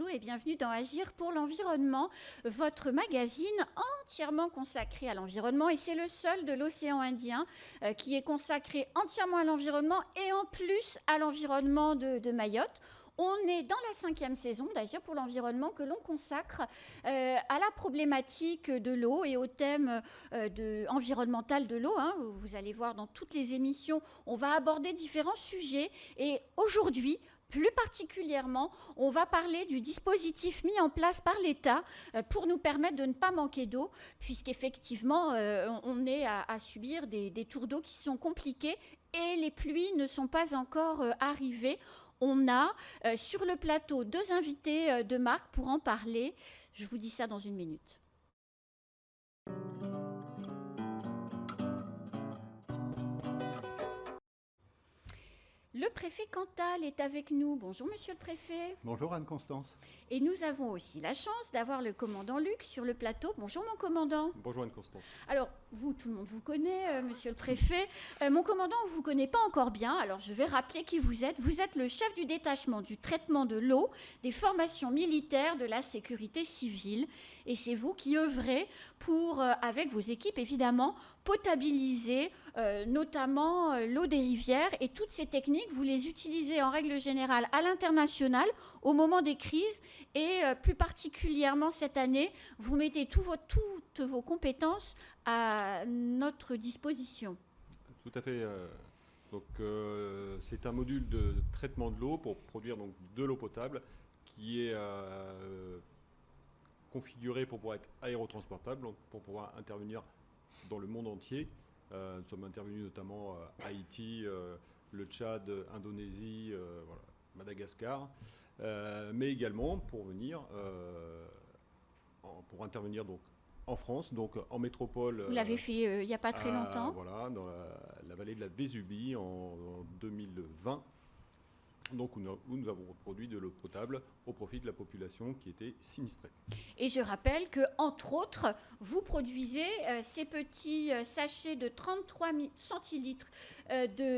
Bonjour et bienvenue dans Agir pour l'environnement, votre magazine entièrement consacré à l'environnement. Et c'est le seul de l'océan Indien qui est consacré entièrement à l'environnement et en plus à l'environnement de Mayotte. On est dans la 5e saison d'Agir pour l'environnement que l'on consacre à la problématique de l'eau et au thème environnemental de l'eau. Vous allez voir dans toutes les émissions, on va aborder différents sujets. Et aujourd'hui, plus particulièrement, on va parler du dispositif mis en place par l'État pour nous permettre de ne pas manquer d'eau, puisqu'effectivement, on est à subir des tours d'eau qui sont compliqués et les pluies ne sont pas encore arrivées. On a sur le plateau 2 invités de marque pour en parler. Je vous dis ça dans une minute. Le préfet Cantal est avec nous. Bonjour, monsieur le préfet. Bonjour, Anne-Constance. Et nous avons aussi la chance d'avoir le commandant Luc sur le plateau. Bonjour, mon commandant. Bonjour, Anne-Constance. Alors, vous, tout le monde vous connaît, monsieur le préfet. Mon commandant, on ne vous connaît pas encore bien. Alors, je vais rappeler qui vous êtes. Vous êtes le chef du détachement du traitement de l'eau, des formations militaires, de la sécurité civile. Et c'est vous qui œuvrez pour, avec vos équipes, évidemment, potabiliser notamment l'eau des rivières. Et toutes ces techniques, vous les utilisez en règle générale à l'international au moment des crises. Et plus particulièrement cette année, vous mettez toutes vos compétences à notre disposition. Tout à fait. C'est un module de traitement de l'eau pour produire donc, de l'eau potable qui est configuré pour pouvoir être aérotransportable, donc pour pouvoir intervenir dans le monde entier. Nous sommes intervenus notamment à Haïti, le Tchad, Indonésie, voilà, Madagascar, mais également pour venir, pour intervenir donc en France, donc en métropole. Vous l'avez fait il n'y a pas très longtemps. Voilà, dans la vallée de la Vésubie en 2020. Donc, où nous avons produit de l'eau potable au profit de la population qui était sinistrée. Et je rappelle que, entre autres, vous produisez ces petits sachets de 33 centilitres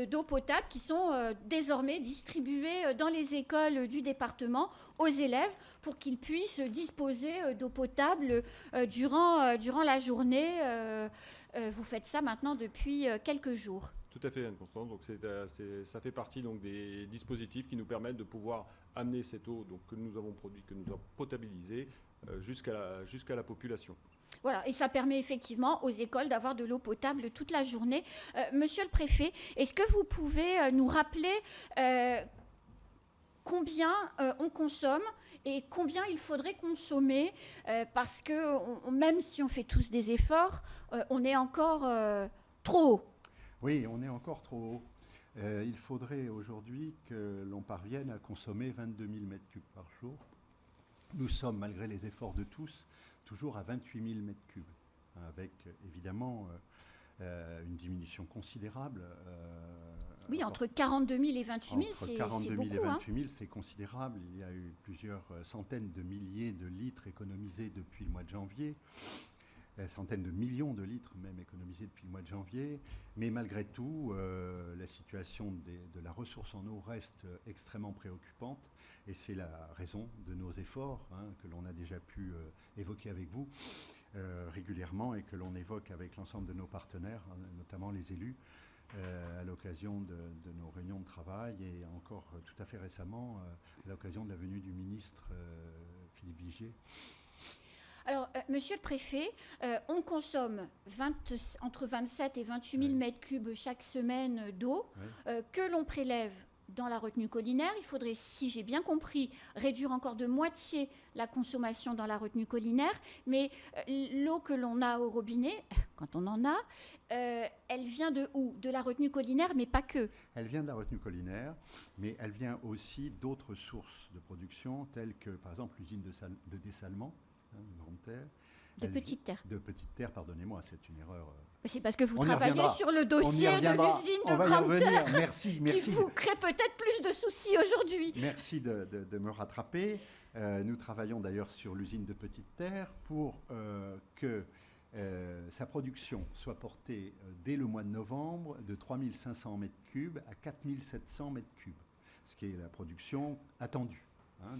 d'eau potable qui sont désormais distribués dans les écoles du département aux élèves pour qu'ils puissent disposer d'eau potable durant la journée. Vous faites ça maintenant depuis quelques jours. Tout à fait, Anne-Constance. Donc ça fait partie donc, des dispositifs qui nous permettent de pouvoir amener cette eau donc, que nous avons produite, que nous avons potabilisée jusqu'à la population. Voilà, et ça permet effectivement aux écoles d'avoir de l'eau potable toute la journée. Monsieur le préfet, est-ce que vous pouvez nous rappeler combien on consomme et combien il faudrait consommer parce que même si on fait tous des efforts, on est encore trop haut. Oui, on est encore trop haut. Il faudrait aujourd'hui que l'on parvienne à consommer 22 000 m3 par jour. Nous sommes, malgré les efforts de tous, toujours à 28 000 m3, avec évidemment une diminution considérable. Oui, entre 42 000 et 28 000, c'est beaucoup. Entre 42 000 et 28 000, c'est considérable. Il y a eu plusieurs centaines de milliers de litres économisés depuis le mois de janvier. Centaines de millions de litres même économisés depuis le mois de janvier. Mais malgré tout, la situation de la ressource en eau reste extrêmement préoccupante. Et c'est la raison de nos efforts que l'on a déjà pu évoquer avec vous régulièrement et que l'on évoque avec l'ensemble de nos partenaires, notamment les élus, à l'occasion de nos réunions de travail et encore tout à fait récemment à l'occasion de la venue du ministre Philippe Vigier. Alors, monsieur le préfet, on consomme entre 27 et 28 000 m3 chaque semaine d'eau que l'on prélève dans la retenue collinaire. Il faudrait, si j'ai bien compris, réduire encore de moitié la consommation dans la retenue collinaire. Mais l'eau que l'on a au robinet, quand on en a, elle vient de où? De la retenue collinaire, mais pas que. Elle vient de la retenue collinaire, mais elle vient aussi d'autres sources de production, telles que, par exemple, l'usine de dessalement, de Grande Terre. De Petite Terre. De Petite Terre, pardonnez-moi, c'est une erreur. C'est parce que vous travaillez sur le dossier de l'usine de Grande Terre. Merci. Qui vous crée peut-être plus de soucis aujourd'hui. Merci de me rattraper. Nous travaillons d'ailleurs sur l'usine de Petite Terre pour que sa production soit portée dès le mois de novembre de 3 500 m3 à 4 700 m3, ce qui est la production attendue.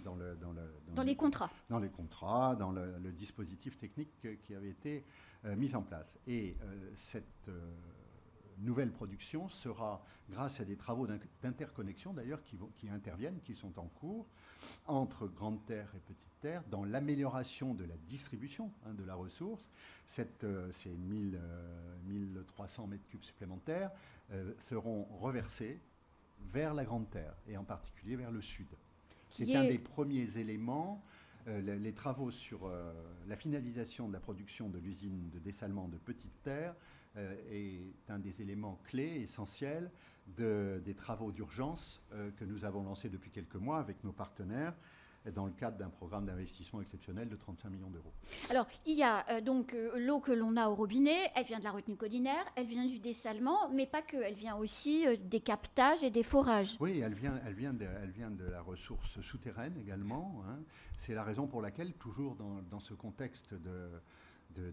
Dans les contrats. Dans les contrats, dans le dispositif technique qui avait été mis en place. Et cette nouvelle production sera, grâce à des travaux d'interconnexion d'ailleurs qui interviennent, qui sont en cours, entre Grande Terre et Petite Terre, dans l'amélioration de la distribution de la ressource. Ces 1300 mètres cubes supplémentaires seront reversés vers la Grande Terre, et en particulier vers le sud. C'est un des premiers éléments. Les travaux sur la finalisation de la production de l'usine de dessalement de Petite Terre est un des éléments clés, essentiels, des travaux d'urgence que nous avons lancés depuis quelques mois avec nos partenaires dans le cadre d'un programme d'investissement exceptionnel de 35 millions d'euros. Alors, il y a donc l'eau que l'on a au robinet, elle vient de la retenue collinaire, elle vient du dessalement, mais pas que, elle vient aussi des captages et des forages. Oui, elle vient de la ressource souterraine également. C'est la raison pour laquelle, toujours dans ce contexte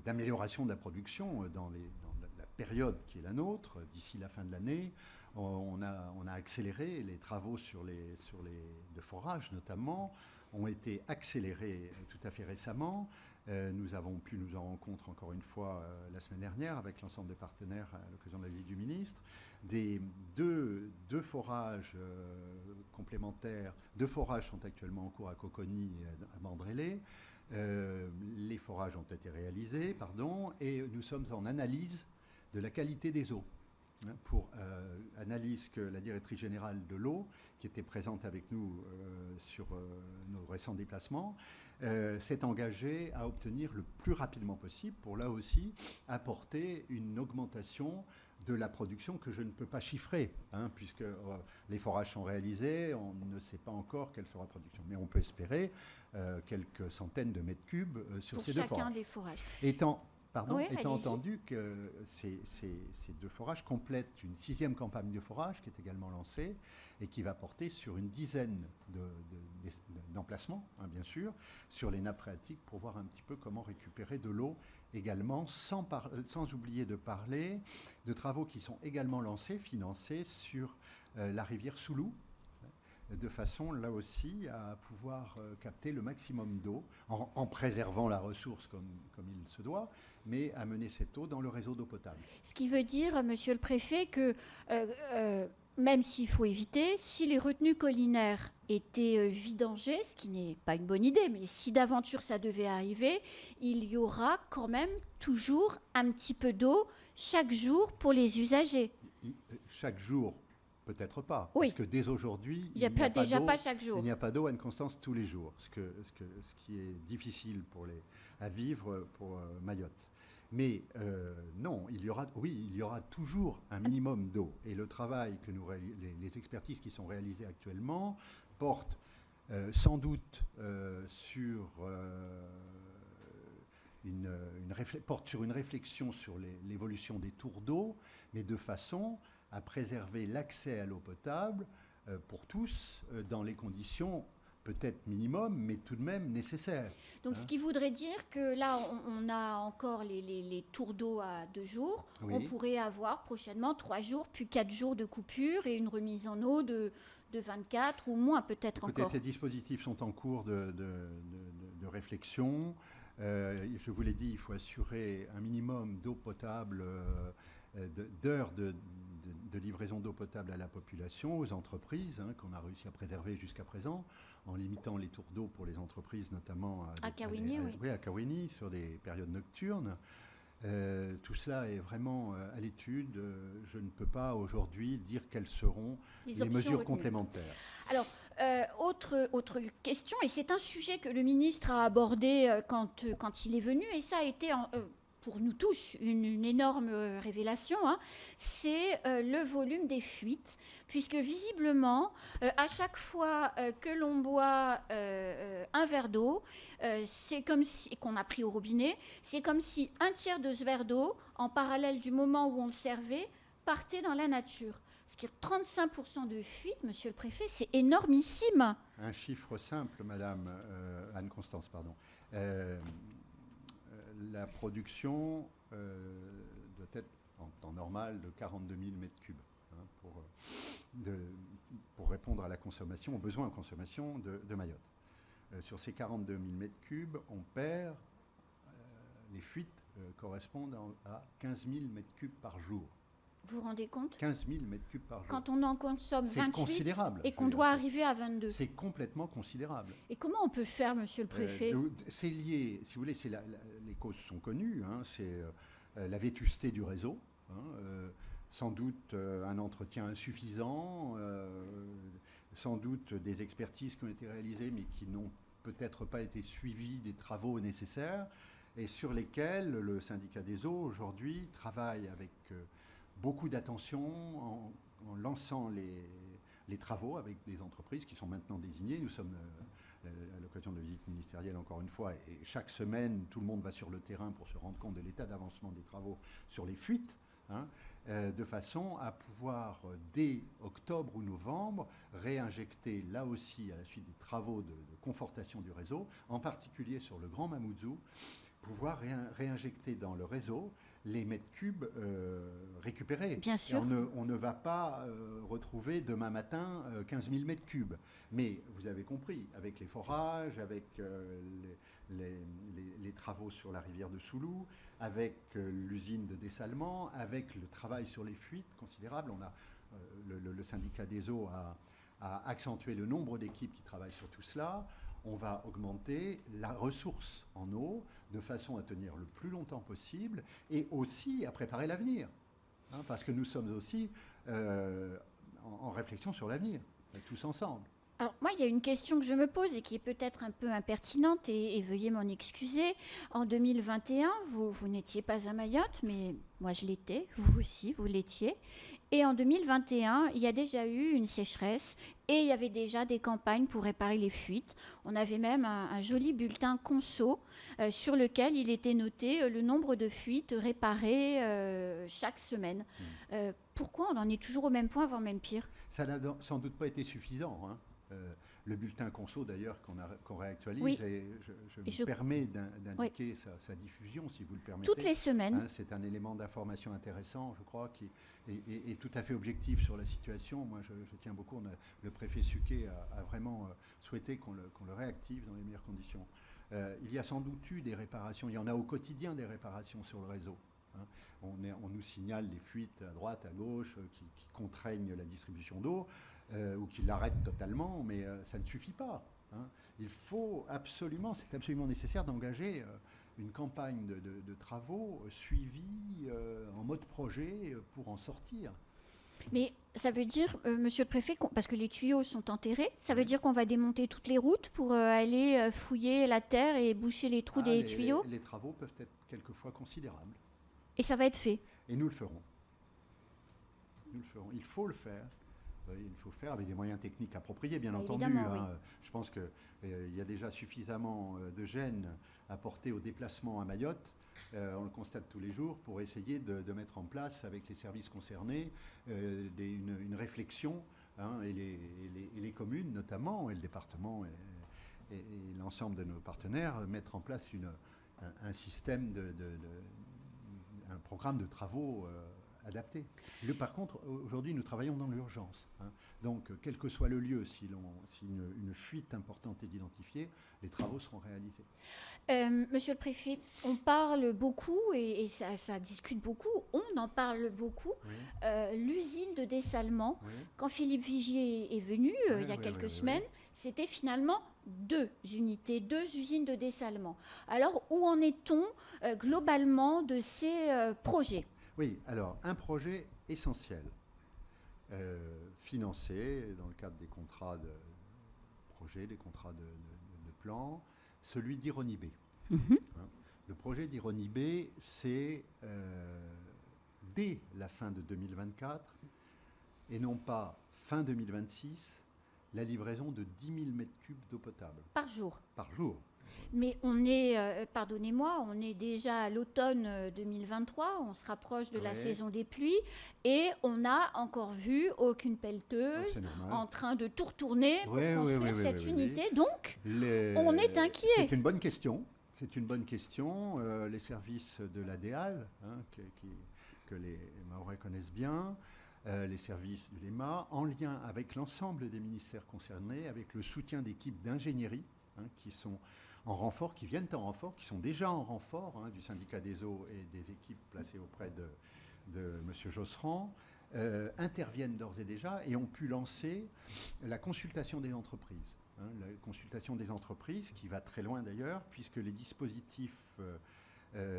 d'amélioration de la production, dans la période qui est la nôtre, d'ici la fin de l'année, on a accéléré les travaux de forage notamment, ont été accélérés tout à fait récemment. Nous avons pu nous en rencontrer encore une fois la semaine dernière avec l'ensemble des partenaires à l'occasion de la visite du ministre. Deux forages complémentaires, 2 forages sont actuellement en cours à Coconi et à Bandrélé. Les forages ont été réalisés, et nous sommes en analyse de la qualité des eaux. Pour analyse que la directrice générale de l'eau, qui était présente avec nous sur nos récents déplacements, s'est engagée à obtenir le plus rapidement possible pour, là aussi, apporter une augmentation de la production que je ne peux pas chiffrer, puisque les forages sont réalisés, on ne sait pas encore quelle sera la production. Mais on peut espérer quelques centaines de mètres cubes sur ces 2 forages. Pour chacun des forages. Étant Oui, entendu que ces 2 forages complètent une 6e campagne de forage qui est également lancée et qui va porter sur une dizaine d'emplacements, bien sûr, sur les nappes phréatiques pour voir un petit peu comment récupérer de l'eau également, sans oublier de parler de travaux qui sont également lancés, financés sur la rivière Soulou, de façon, là aussi, à pouvoir capter le maximum d'eau, en préservant la ressource comme il se doit, mais à mener cette eau dans le réseau d'eau potable. Ce qui veut dire, monsieur le préfet, que même s'il faut éviter, si les retenues collinaires étaient vidangées, ce qui n'est pas une bonne idée, mais si d'aventure ça devait arriver, il y aura quand même toujours un petit peu d'eau chaque jour pour les usagers. Chaque jour, peut-être pas, oui. Parce que dès aujourd'hui, il n'y a pas chaque jour. Il n'y a pas d'eau à Anne-Constance tous les jours, ce qui est difficile à vivre pour Mayotte. Mais non, il y aura toujours un minimum d'eau. Et le travail que les expertises qui sont réalisées actuellement portent sans doute sur une réflexion sur l'évolution des tours d'eau, mais de façon à préserver l'accès à l'eau potable pour tous dans les conditions peut-être minimum, mais tout de même nécessaire. Donc, ce qui voudrait dire que là, on a encore les tours d'eau à 2 jours. Oui. On pourrait avoir prochainement 3 jours, puis 4 jours de coupure et une remise en eau de 24 ou moins peut-être. Écoutez, encore. Ces dispositifs sont en cours de réflexion. Je vous l'ai dit, il faut assurer un minimum d'eau potable, d'heures de livraison d'eau potable à la population, aux entreprises, qu'on a réussi à préserver jusqu'à présent, en limitant les tours d'eau pour les entreprises, notamment à Kawini, oui. À Kawini, sur des périodes nocturnes. Tout cela est vraiment à l'étude. Je ne peux pas aujourd'hui dire quelles seront les mesures complémentaires. Alors, autre question, et c'est un sujet que le ministre a abordé quand il est venu, et ça a été pour nous tous une énorme révélation, c'est le volume des fuites, puisque visiblement, à chaque fois que l'on boit un verre d'eau, c'est comme si, qu'on a pris au robinet, c'est comme si un tiers de ce verre d'eau, en parallèle du moment où on le servait, partait dans la nature. Ce qui est 35% de fuite, monsieur le préfet, c'est énormissime. Un chiffre simple, madame Anne-Constance, pardon. La production doit être en temps normal de 42 000 mètres cubes pour répondre à la consommation, aux besoins en consommation de Mayotte. Sur ces 42 000 mètres cubes, on perd, les fuites correspondent à 15 000 mètres cubes par jour. Vous vous rendez compte? 15 000 mètres cubes par jour. Quand on en consomme C'est 28 considérable, et qu'on doit arriver à 22. C'est complètement considérable. Et comment on peut faire, monsieur le préfet? C'est lié, si vous voulez, les causes sont connues. C'est la vétusté du réseau. Sans doute un entretien insuffisant, sans doute des expertises qui ont été réalisées mais qui n'ont peut-être pas été suivies des travaux nécessaires et sur lesquels le syndicat des eaux aujourd'hui travaille avec beaucoup d'attention en lançant les travaux avec des entreprises qui sont maintenant désignées. Nous sommes à l'occasion de la visite ministérielle encore une fois et chaque semaine tout le monde va sur le terrain pour se rendre compte de l'état d'avancement des travaux sur les fuites. De façon à pouvoir, dès octobre ou novembre, réinjecter là aussi, à la suite des travaux de confortation du réseau, en particulier sur le Grand Mamoudzou, pouvoir réinjecter dans le réseau les mètres cubes récupérés. Bien sûr. On ne va pas retrouver demain matin 15 000 mètres cubes. Mais vous avez compris, avec les forages, avec les travaux sur la rivière de Soulou, avec l'usine de dessalement, avec le travail sur les fuites considérable, le syndicat des eaux a accentué le nombre d'équipes qui travaillent sur tout cela. On va augmenter la ressource en eau de façon à tenir le plus longtemps possible et aussi à préparer l'avenir. Parce que nous sommes aussi en réflexion sur l'avenir, tous ensemble. Alors, moi, il y a une question que je me pose et qui est peut-être un peu impertinente et veuillez m'en excuser. En 2021, vous n'étiez pas à Mayotte, mais moi, je l'étais. Vous aussi, vous l'étiez. Et en 2021, il y a déjà eu une sécheresse et il y avait déjà des campagnes pour réparer les fuites. On avait même un joli bulletin conso sur lequel il était noté le nombre de fuites réparées chaque semaine. Pourquoi on en est toujours au même point, voire même pire? Ça n'a sans doute pas été suffisant. Le bulletin conso, d'ailleurs, qu'on réactualise, oui. et je me permets d'indiquer sa diffusion, si vous le permettez. Toutes les semaines. C'est un élément d'information intéressant, je crois, qui est tout à fait objectif sur la situation. Moi, je tiens beaucoup. Le préfet Suquet a vraiment souhaité qu'on le réactive dans les meilleures conditions. Il y a sans doute eu des réparations. Il y en a au quotidien des réparations sur le réseau. On nous signale des fuites à droite, à gauche, qui contraignent la distribution d'eau ou qui l'arrêtent totalement, mais ça ne suffit pas. Il faut absolument, c'est absolument nécessaire d'engager une campagne de travaux suivie en mode projet pour en sortir. Mais ça veut dire, monsieur le préfet, parce que les tuyaux sont enterrés, ça veut dire qu'on va démonter toutes les routes pour aller fouiller la terre et boucher les trous des tuyaux? Les travaux peuvent être quelquefois considérables. Et ça va être fait? Et nous le ferons. Il faut le faire. Il faut faire avec des moyens techniques appropriés, bien entendu. Oui. Je pense qu'il y a déjà suffisamment de gêne apportés au déplacement à Mayotte. On le constate tous les jours pour essayer de mettre en place avec les services concernés une réflexion, et les communes notamment, et le département et l'ensemble de nos partenaires, mettre en place un système un programme de travaux adapté. Par contre, aujourd'hui, nous travaillons dans l'urgence. Donc, quel que soit le lieu, si une fuite importante est identifiée, les travaux seront réalisés. Monsieur le préfet, on parle beaucoup et ça discute beaucoup, on en parle beaucoup. Oui. L'usine de dessalement, oui. Quand Philippe Vigier est venu il y a quelques semaines, c'était finalement deux usines de dessalement. Alors, où en est-on globalement de ces projets? Oui, alors, un projet essentiel, financé dans le cadre des contrats de projet, des contrats de plan, celui d'Ironibé. Le projet d'Ironibé, c'est dès la fin de 2024, et non pas fin 2026, la livraison de 10 000 mètres cubes d'eau potable. Par jour. Par jour. Mais on est, pardonnez-moi, on est déjà à l'automne 2023, on se rapproche de la saison des pluies et on n'a encore vu aucune pelleteuse en train de tout retourner pour construire cette unité. Donc, on est inquiet. C'est une bonne question. C'est une bonne question. Les services de l'ADEAL, que les Mahorais connaissent bien, les services de l'EMA, en lien avec l'ensemble des ministères concernés, avec le soutien d'équipes d'ingénierie, qui sont en renfort, qui viennent en renfort, qui sont déjà en renfort du syndicat des eaux et des équipes placées auprès de M. Josserand, interviennent d'ores et déjà et ont pu lancer la consultation des entreprises. La consultation des entreprises qui va très loin d'ailleurs, puisque les dispositifs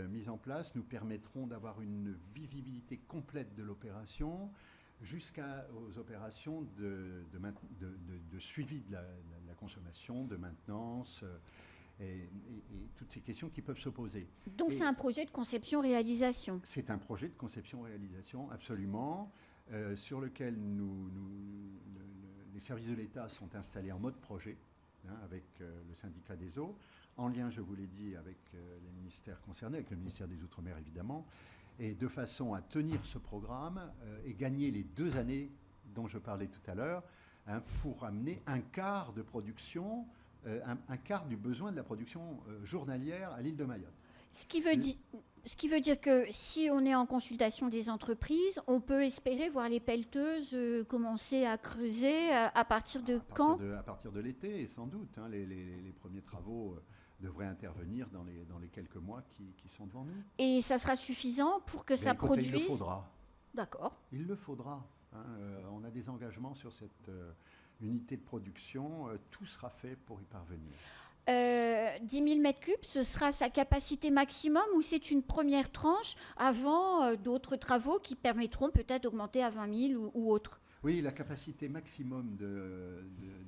mis en place nous permettront d'avoir une visibilité complète de l'opération jusqu'aux opérations de suivi de la consommation, de maintenance et toutes ces questions qui peuvent se poser. Donc c'est un projet de conception-réalisation. C'est un projet de conception-réalisation, absolument, sur lequel les services de l'État sont installés en mode projet, avec le syndicat des eaux, en lien, je vous l'ai dit, avec les ministères concernés, avec le ministère des Outre-mer évidemment, et de façon à tenir ce programme et gagner les 2 années dont je parlais tout à l'heure, pour amener un quart de production, un quart du besoin de la production journalière à l'île de Mayotte. Ce qui veut dire que si on est en consultation des entreprises, on peut espérer voir les pelleteuses commencer à creuser à partir de quand ? À partir de l'été, sans doute. Les premiers travaux devraient intervenir dans les quelques mois qui sont devant nous. Et ça sera suffisant pour que ça produise ? Il le faudra. D'accord. Il le faudra. On a des engagements sur cette unité de production. Tout sera fait pour y parvenir. 10 000 mètres cubes, ce sera sa capacité maximum ou c'est une première tranche avant d'autres travaux qui permettront peut-être d'augmenter à 20 000 ou autre ? Oui, la capacité maximum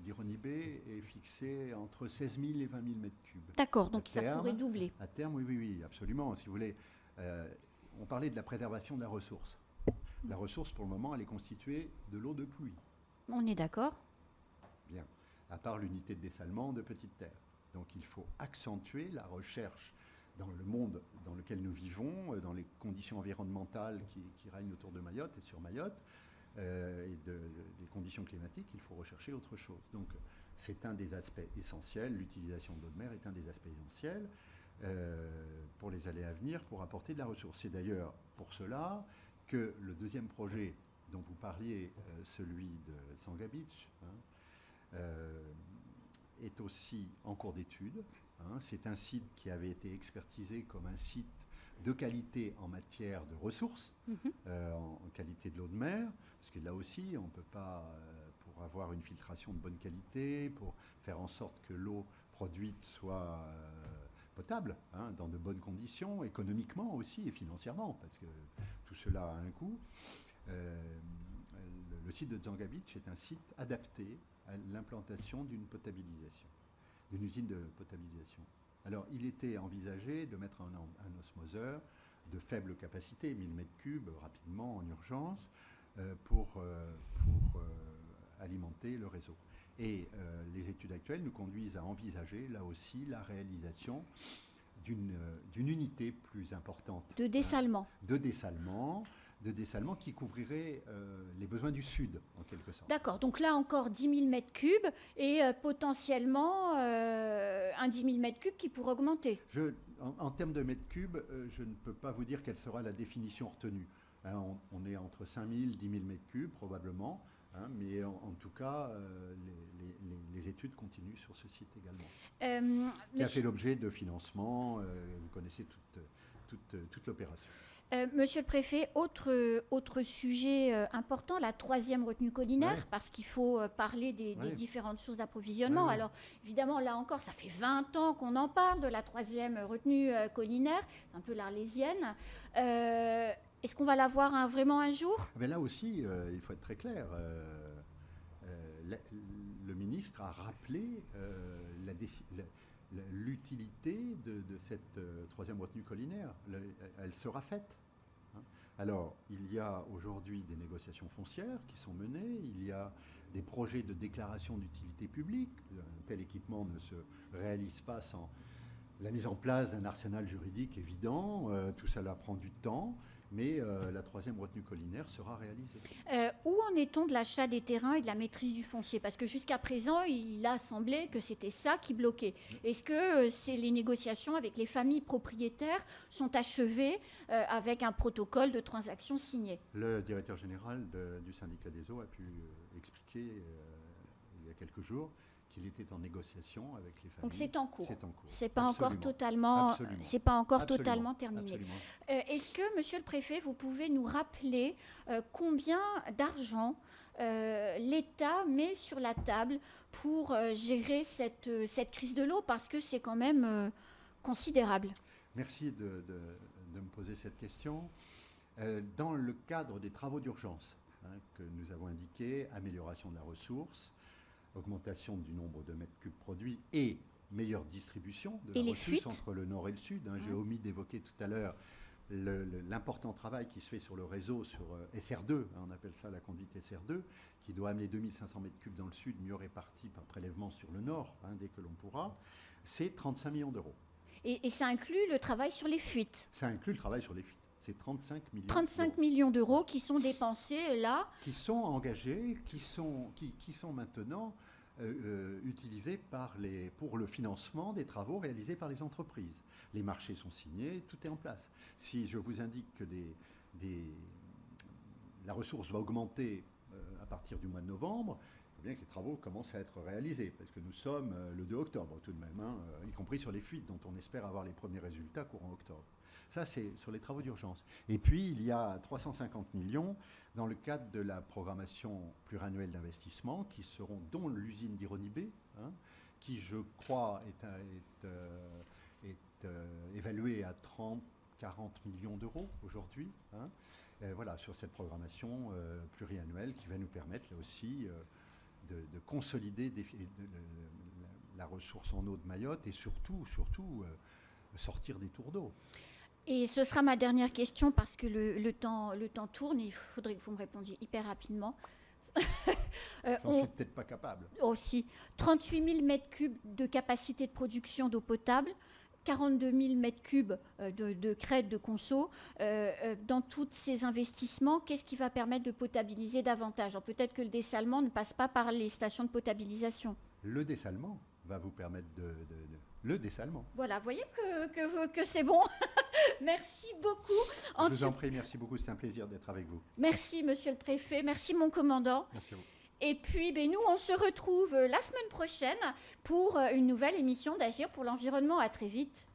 d'Ironibé est fixée entre 16 000 et 20 000 mètres cubes. D'accord, donc ça pourrait doubler. À terme, oui, absolument. Si vous voulez, on parlait de la préservation de la ressource. La ressource, pour le moment, elle est constituée de l'eau de pluie. On est d'accord ? Bien, à part l'unité de dessalement de Petite Terre. Donc il faut accentuer la recherche dans le monde dans lequel nous vivons, dans les conditions environnementales qui règnent autour de Mayotte et sur Mayotte, et des conditions climatiques, il faut rechercher autre chose. Donc c'est un des aspects essentiels, l'utilisation de l'eau de mer est un des aspects essentiels pour les années à venir, pour apporter de la ressource. C'est d'ailleurs pour cela que le deuxième projet dont vous parliez, celui de Tsanga Beach, est aussi en cours d'étude. C'est un site qui avait été expertisé comme un site de qualité en matière de ressources, en qualité de l'eau de mer, parce que là aussi, on ne peut pas, pour avoir une filtration de bonne qualité, pour faire en sorte que l'eau produite soit potable, dans de bonnes conditions, économiquement aussi et financièrement, parce que tout cela a un coût. Le site de Tsanga Beach est un site adapté à l'implantation d'une potabilisation, d'une usine de potabilisation. Alors, il était envisagé de mettre un osmoseur de faible capacité, 1000 m3, rapidement, en urgence, pour alimenter le réseau. Et les études actuelles nous conduisent à envisager, là aussi, la réalisation d'une unité plus importante. De dessalement. De dessalement qui couvrirait les besoins du Sud, en quelque sorte. D'accord, donc là encore 10 000 m3 et potentiellement un 10 000 m3 qui pourrait augmenter. En termes de mètres cubes, je ne peux pas vous dire quelle sera la définition retenue. On est entre 5 000 et 10 000 m3 probablement, mais en tout cas, les études continuent sur ce site également, qui a fait l'objet de financement. Vous connaissez toute l'opération. Monsieur le préfet, autre sujet important, la 3e retenue collinaire, parce qu'il faut parler des différentes sources d'approvisionnement. Alors, évidemment, là encore, ça fait 20 ans qu'on en parle de la 3e retenue collinaire, un peu l'arlésienne. Est-ce qu'on va la voir vraiment un jour ? Mais là aussi, il faut être très clair. Le ministre a rappelé l'utilité de cette 3e retenue collinaire. Elle sera faite. Alors, il y a aujourd'hui des négociations foncières qui sont menées, il y a des projets de déclaration d'utilité publique. Un tel équipement ne se réalise pas sans la mise en place d'un arsenal juridique évident. Tout cela prend du temps, mais la 3e retenue collinaire sera réalisée. Où en est-on de l'achat des terrains et de la maîtrise du foncier ? Parce que jusqu'à présent, il a semblé que c'était ça qui bloquait. Est-ce que les négociations avec les familles propriétaires sont achevées avec un protocole de transaction signé ? Le directeur général du syndicat des eaux a pu expliquer il y a quelques jours, qu'il était en négociation avec les familles. Donc c'est en cours. C'est en cours. C'est pas Absolument. encore totalement, Absolument. c'est pas encore Absolument. totalement terminé. Absolument. Est-ce que, Monsieur le Préfet, vous pouvez nous rappeler combien d'argent l'État met sur la table pour gérer cette crise de l'eau, parce que c'est quand même considérable. Merci de me poser cette question. Dans le cadre des travaux d'urgence que nous avons indiqués, amélioration de la ressource, augmentation du nombre de mètres cubes produits et meilleure distribution de Et la les ressource fuites entre le nord et le sud. J'ai omis d'évoquer tout à l'heure l'important travail qui se fait sur le réseau, sur SR2, on appelle ça la conduite SR2, qui doit amener 2500 mètres cubes dans le sud, mieux répartis par prélèvement sur le nord, dès que l'on pourra. C'est 35 millions d'euros. Et ça inclut le travail sur les fuites. Ça inclut le travail sur les fuites. C'est 35 millions 35 d'euros. millions d'euros qui sont dépensés là. Qui sont engagés, qui sont maintenant utilisés pour le financement des travaux réalisés par les entreprises. Les marchés sont signés, tout est en place. Si je vous indique que la ressource va augmenter à partir du mois de novembre, il faut bien que les travaux commencent à être réalisés, parce que nous sommes le 2 octobre tout de même, y compris sur les fuites, dont on espère avoir les premiers résultats courant octobre. Ça, c'est sur les travaux d'urgence. Et puis, il y a 350 millions dans le cadre de la programmation pluriannuelle d'investissement, dont l'usine d'Ironibé, qui, je crois, est évaluée à 30-40 millions d'euros aujourd'hui. Voilà, sur cette programmation pluriannuelle qui va nous permettre, là aussi, de consolider la ressource en eau de Mayotte et surtout sortir des tours d'eau. Et ce sera ma dernière question, parce que le temps tourne et il faudrait que vous me répondiez hyper rapidement. J'en suis peut-être pas capable. Aussi, 38 000 mètres cubes de capacité de production d'eau potable, 42 000 mètres cubes de crête de conso. Dans tous ces investissements, qu'est-ce qui va permettre de potabiliser davantage? Alors, peut-être que le dessalement ne passe pas par les stations de potabilisation. Le dessalement va vous permettre le dessalement. Voilà, vous voyez que c'est bon. Merci beaucoup. Je vous en prie, merci beaucoup, c'est un plaisir d'être avec vous. Merci, Monsieur le Préfet. Merci, mon commandant. Merci à vous. Et puis, nous, on se retrouve la semaine prochaine pour une nouvelle émission d'Agir pour l'environnement. À très vite.